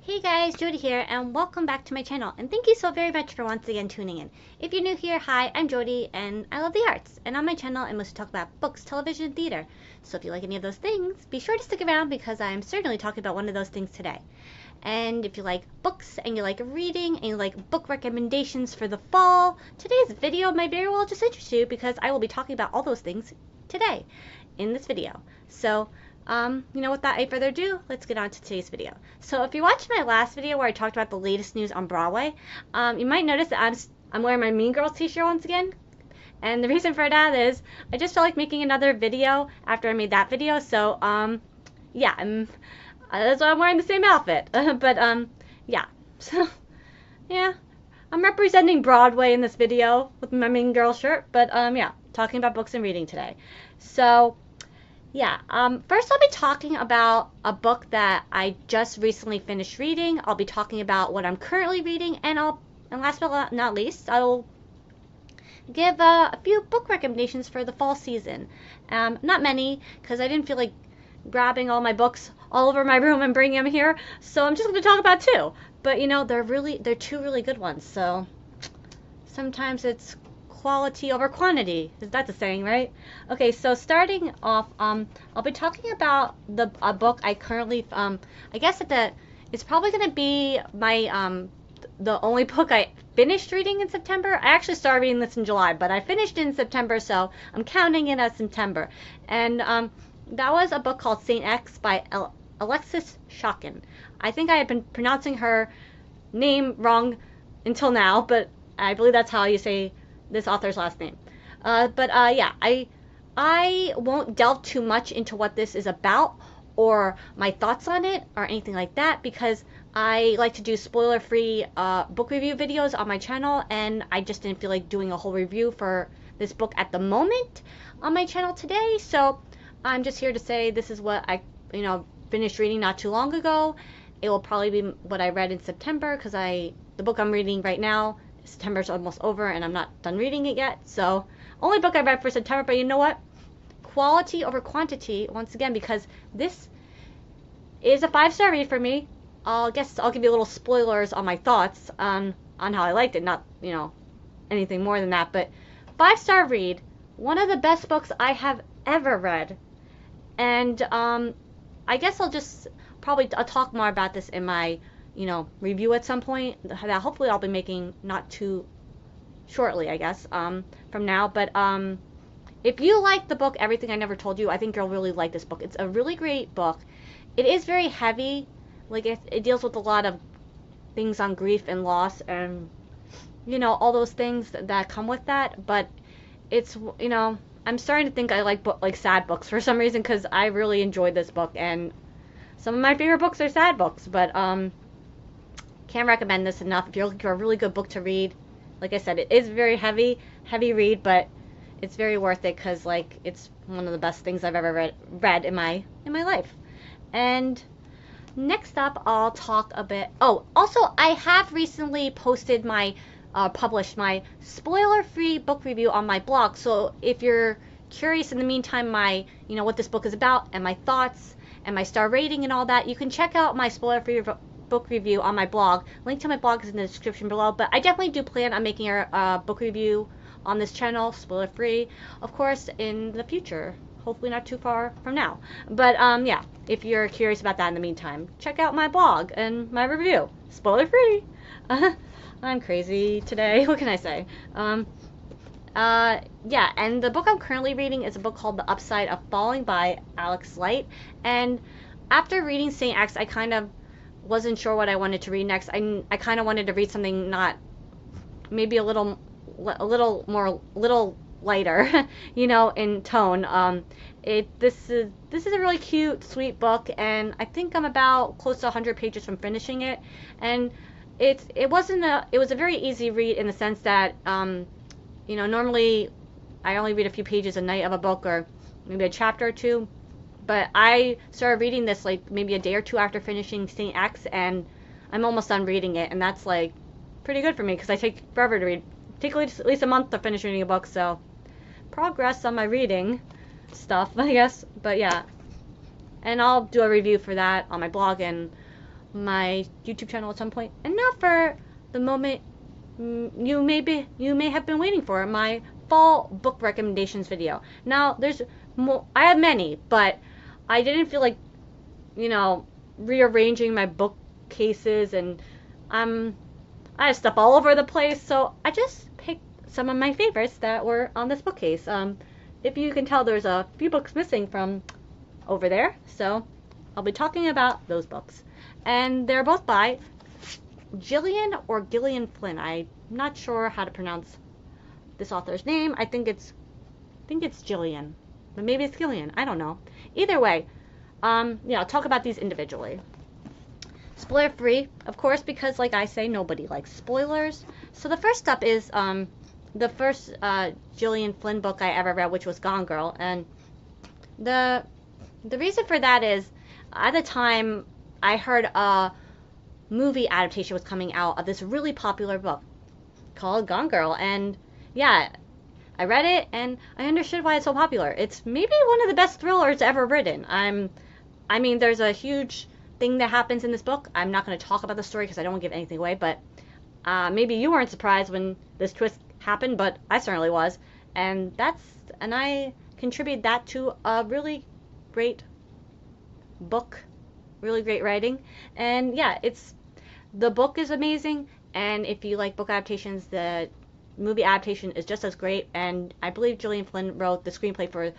Hey guys, Jody here, and welcome back to my channel, and thank you so very much for once again tuning in. If you're new here, hi, I'm Jody, and I love the arts, and on my channel I mostly talk about books, television, and theater. So if you like any of those things, be sure to stick around because I'm certainly talking about one of those things today. And if you like books, and you like reading, and you like book recommendations for the fall, today's video might very well just interest you because I will be talking about all those things today in this video. So without any further ado, let's get on to today's video. So if you watched my last video where I talked about the latest news on Broadway, you might notice that I'm wearing my Mean Girls t-shirt once again. And the reason for that is I just felt like making another video after I made that video. So, yeah, that's why I'm wearing the same outfit. Yeah. So, yeah, I'm representing Broadway in this video with my Mean Girls shirt. But, yeah, talking about books and reading today. So, yeah, first I'll be talking about a book that I just recently finished reading. I'll be talking about what I'm currently reading, and last but not least, I'll give a few book recommendations for the fall season. Not many, because I didn't feel like grabbing all my books all over my room and bringing them here, so I'm just going to talk about two. But, they're two really good ones, so sometimes it's quality over quantity. That's a saying, right? Okay, so starting off, I'll be talking about a book I currently, I guess it's probably going to be my, the only book I finished reading in September. I actually started reading this in July, but I finished in September, so I'm counting it as September. And that was a book called Saint X by Alexis Schaitkin. I think I had been pronouncing her name wrong until now, but I believe that's how you say this author's last name. Yeah, I won't delve too much into what this is about or my thoughts on it or anything like that because I like to do spoiler-free book review videos on my channel, and I just didn't feel like doing a whole review for this book at the moment on my channel today. So I'm just here to say this is what I finished reading not too long ago. It will probably be what I read in September because the book I'm reading right now, September's almost over and I'm not done reading it yet. So only book I read for September, but you know what? Quality over quantity once again, because this is a 5-star read for me. I'll give you a little spoilers on my thoughts on how I liked it, not anything more than that, but 5-star read, one of the best books I have ever read. And I guess I'll talk more about this in my review at some point that hopefully I'll be making not too shortly, I guess, from now. But if you like the book Everything I Never Told You, I think you'll really like this book. It's a really great book. It is very heavy. Like, it deals with a lot of things on grief and loss and, all those things that come with that. But it's, I'm starting to think I like sad books for some reason because I really enjoyed this book. And some of my favorite books are sad books, but can't recommend this enough if you're looking for a really good book to read. Like I said, it is very heavy read, but it's very worth it because it's one of the best things I've ever read in my life. And next up, I'll talk a bit. Oh, also, I have recently posted published my spoiler-free book review on my blog. So if you're curious in the meantime, what this book is about and my thoughts and my star rating and all that, you can check out my spoiler-free book review on my blog. Link to my blog is in the description below, but I definitely do plan on making a book review on this channel, spoiler free, of course, in the future. Hopefully not too far from now. But yeah, if you're curious about that in the meantime, check out my blog and my review, spoiler free. I'm crazy today, what can I say? Yeah, and the book I'm currently reading is a book called The Upside of Falling by Alexis. And after reading Saint X, I kind of wasn't sure what I wanted to read next. I kind of wanted to read something maybe a little lighter, in tone. This is a really cute, sweet book, and I think I'm about close to 100 pages from finishing it. And it was a very easy read in the sense that normally I only read a few pages a night of a book or maybe a chapter or two. But I started reading this maybe a day or two after finishing Saint X, and I'm almost done reading it, and that's pretty good for me because I take forever to read. Take at least a month to finish reading a book, so progress on my reading stuff, I guess. But yeah, and I'll do a review for that on my blog and my YouTube channel at some point, and now for the moment you may have been waiting for, my fall book recommendations video. Now there's more. I have many, but I didn't feel like, you know, rearranging my bookcases, and I have stuff all over the place, so I just picked some of my favorites that were on this bookcase. If you can tell, there's a few books missing from over there, so I'll be talking about those books. And they're both by Gillian or Gillian Flynn. I'm not sure how to pronounce this author's name. I think it's Gillian, but maybe it's Gillian. I don't know. Either way, yeah, I'll talk about these individually. Spoiler free, of course, because like I say, nobody likes spoilers. So the first up is the first Gillian Flynn book I ever read, which was Gone Girl, and the reason for that is at the time I heard a movie adaptation was coming out of this really popular book called Gone Girl, and yeah, I read it and I understood why it's so popular. It's maybe one of the best thrillers ever written. I mean, there's a huge thing that happens in this book. I'm not going to talk about the story because I don't want to give anything away, but maybe you weren't surprised when this twist happened, but I certainly was, and I contribute that to a really great book, really great writing. And yeah, the book is amazing, and if you like book adaptations, the movie adaptation is just as great, and I believe Gillian Flynn wrote the screenplay for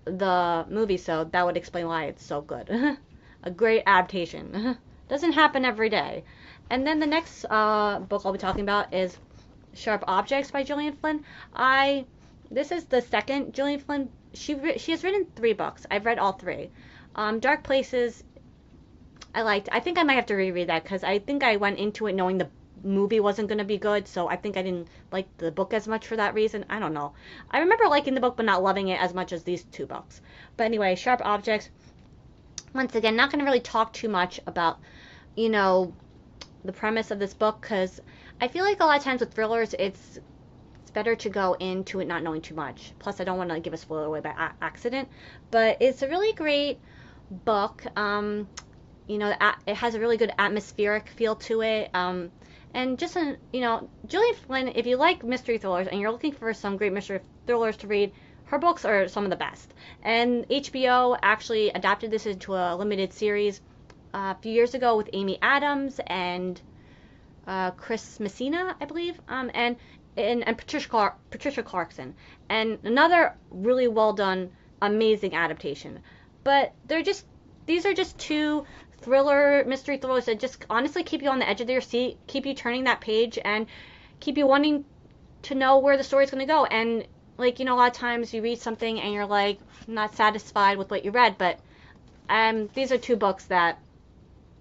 the movie, so that would explain why it's so good. A great adaptation. Doesn't happen every day. And then the next book I'll be talking about is Sharp Objects by Gillian Flynn. This is the second Gillian Flynn. She has written 3 books. I've read all 3. Dark Places, I liked. I think I might have to reread that because I think I went into it knowing the movie wasn't going to be good, so I think I didn't like the book as much for that reason. I don't know. I remember liking the book but not loving it as much as these 2 books. But anyway, Sharp Objects. Once again, not going to really talk too much about, you know, the premise of this book, because I feel like a lot of times with thrillers, it's better to go into it not knowing too much. Plus, I don't want to give a spoiler away by accident, but it's a really great book. You know, it has a really good atmospheric feel to it. And just, you know, Gillian Flynn, if you like mystery thrillers and you're looking for some great mystery thrillers to read, her books are some of the best. And HBO actually adapted this into a limited series a few years ago with Amy Adams and Chris Messina, I believe, and Patricia Clarkson. And another really well done, amazing adaptation. But these are just 2 mystery thrillers that just honestly keep you on the edge of your seat, keep you turning that page, and keep you wanting to know where the story's going to go. And like, you know, a lot of times you read something and you're like not satisfied with what you read, but these are 2 books that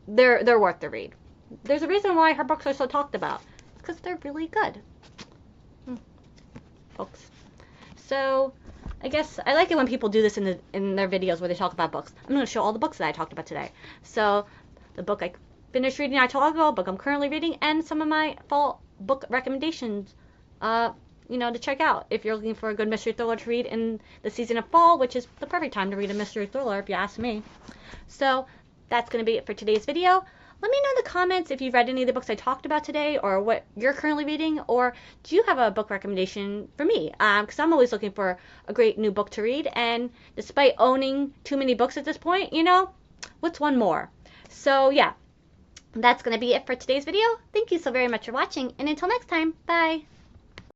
they're worth the read. There's a reason why her books are so talked about. It's because they're really good. Books. So I guess I like it when people do this in their videos where they talk about books. I'm going to show all the books that I talked about today. So the book I finished reading not too long ago, book I'm currently reading, and some of my fall book recommendations, you know, to check out if you're looking for a good mystery thriller to read in the season of fall, which is the perfect time to read a mystery thriller if you ask me. So that's going to be it for today's video. Let me know in the comments if you've read any of the books I talked about today, or what you're currently reading, or do you have a book recommendation for me? Because I'm always looking for a great new book to read, and despite owning too many books at this point, you know, what's one more? So yeah, that's going to be it for today's video. Thank you so very much for watching, and until next time, bye!